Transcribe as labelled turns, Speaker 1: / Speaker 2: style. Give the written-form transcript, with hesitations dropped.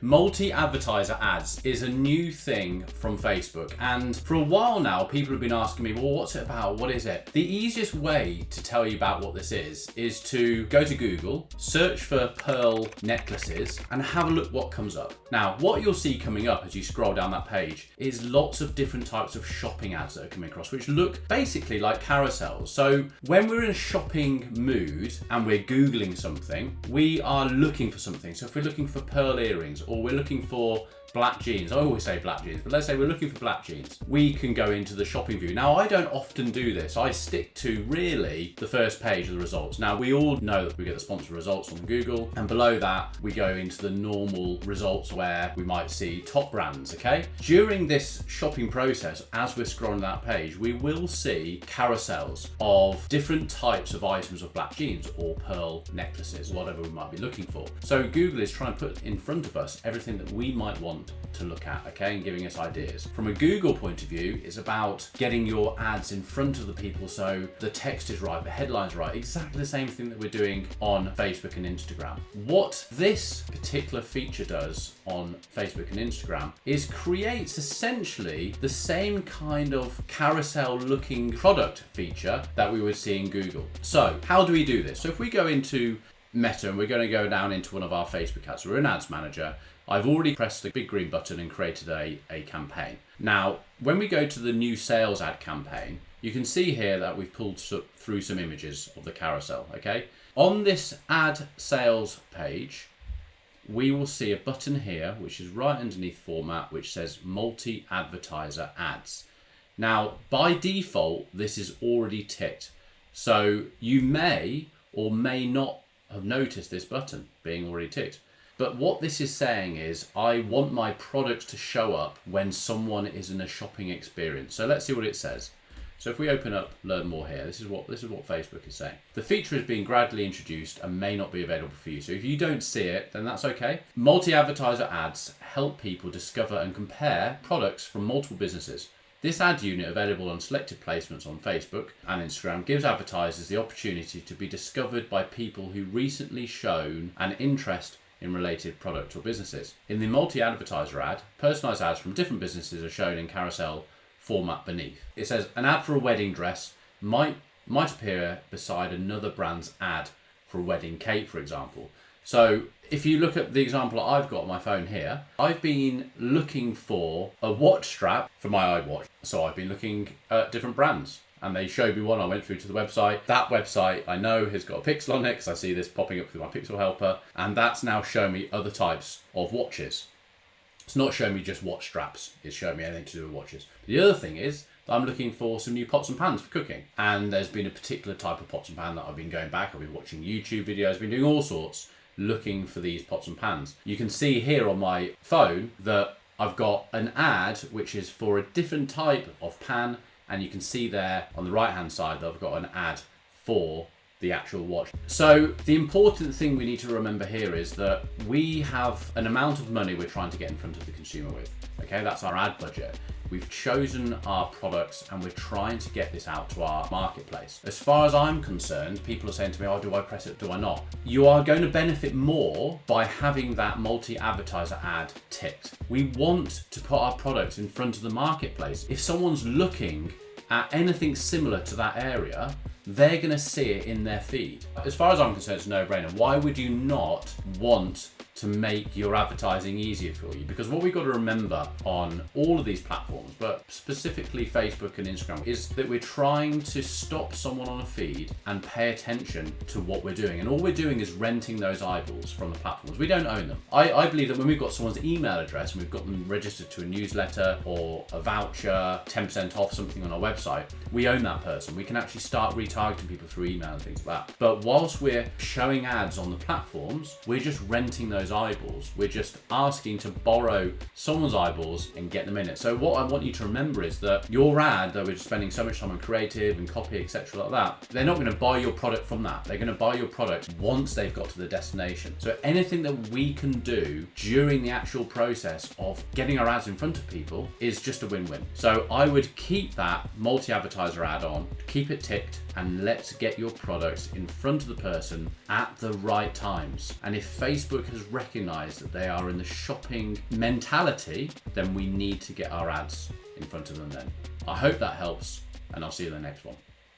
Speaker 1: Multi-advertiser ads is a new thing from Facebook, and for a while now people have been asking me, well, what's it about? What is it? The easiest way to tell you about what this is to go to Google, search for pearl necklaces and have a look what comes up. Now, what you'll see coming up as you scroll down that page is lots of different types of shopping ads that are coming across, which look basically like carousels. So when we're in a shopping mood and we're Googling something, we are looking for something. So if we're looking for pearl earrings, or we're looking for black jeans, I always say black jeans, but let's say we're looking for black jeans, we can go into the shopping view. Now, I don't often do this. I stick to really the first page of the results. Now, we all know that we get the sponsored results on Google, and below that, we go into the normal results where we might see top brands, okay? During this shopping process, as we're scrolling that page, we will see carousels of different types of items of black jeans or pearl necklaces, whatever we might be looking for. So Google is trying to put in front of us everything that we might want to look at, okay, and giving us ideas. From a Google point of view, it's about getting your ads in front of the people so the text is right, the headline's right, exactly the same thing that we're doing on Facebook and Instagram. What this particular feature does on Facebook and Instagram is creates essentially the same kind of carousel looking product feature that we would see in Google. So how do we do this? So if we go into Meta and we're going to go down into one of our Facebook ads, we're in Ads Manager. I've already pressed the big green button and created a campaign. Now, when we go to the new sales ad campaign, you can see here that we've pulled through some images of the carousel, okay? On this ad sales page, we will see a button here, which is right underneath format, which says multi-advertiser ads. Now, by default, this is already ticked. So you may or may not have noticed this button being already ticked. But what this is saying is, I want my products to show up when someone is in a shopping experience. So let's see what it says. So if we open up Learn More here, this is what Facebook is saying. The feature is being gradually introduced and may not be available for you. So if you don't see it, then that's okay. Multi-advertiser ads help people discover and compare products from multiple businesses. This ad unit, available on selected placements on Facebook and Instagram, gives advertisers the opportunity to be discovered by people who recently shown an interest in related products or businesses. In the multi-advertiser ad, personalized ads from different businesses are shown in carousel format beneath. It says an ad for a wedding dress might appear beside another brand's ad for a wedding cake, for example. So if you look at the example I've got on my phone here, I've been looking for a watch strap for my iWatch. So I've been looking at different brands, and they showed me one. I went through to the website. That website I know has got a pixel on it because I see this popping up through my pixel helper, and that's now showing me other types of watches. It's not showing me just watch straps, it's showing me anything to do with watches. The other thing is that I'm looking for some new pots and pans for cooking, and there's been a particular type of pots and pan that I've been going back. I've been watching YouTube videos, I've been doing all sorts looking for these pots and pans. You can see here on my phone that I've got an ad which is for a different type of pan, and you can see there on the right hand side that I've got an ad for the actual watch. So the important thing we need to remember here is that we have an amount of money we're trying to get in front of the consumer with. Okay, that's our ad budget. We've chosen our products and we're trying to get this out to our marketplace. As far as I'm concerned, people are saying to me, oh, do I press it, do I not? You are going to benefit more by having that multi-advertiser ad ticked. We want to put our products in front of the marketplace. If someone's looking at anything similar to that area, they're going to see it in their feed. As far as I'm concerned, it's a no-brainer. Why would you not want to make your advertising easier for you? Because what we've got to remember on all of these platforms, but specifically Facebook and Instagram, is that we're trying to stop someone on a feed and pay attention to what we're doing. And all we're doing is renting those eyeballs from the platforms. We don't own them. I believe that when we've got someone's email address and we've got them registered to a newsletter or a voucher, 10% off something on our website, we own that person. We can actually start retargeting people through email and things like that. But whilst we're showing ads on the platforms, we're just renting those eyeballs. We're just asking to borrow someone's eyeballs and get them in it. So what I want you to remember is that your ad, though we're spending so much time on creative and copy, etc. like that, they're not going to buy your product from that. They're going to buy your product once they've got to the destination. So anything that we can do during the actual process of getting our ads in front of people is just a win-win. So I would keep that multi-advertiser ad on, keep it ticked, and let's get your products in front of the person at the right times. And if Facebook has recognize that they are in the shopping mentality, then we need to get our ads in front of them then. I hope that helps, and I'll see you in the next one.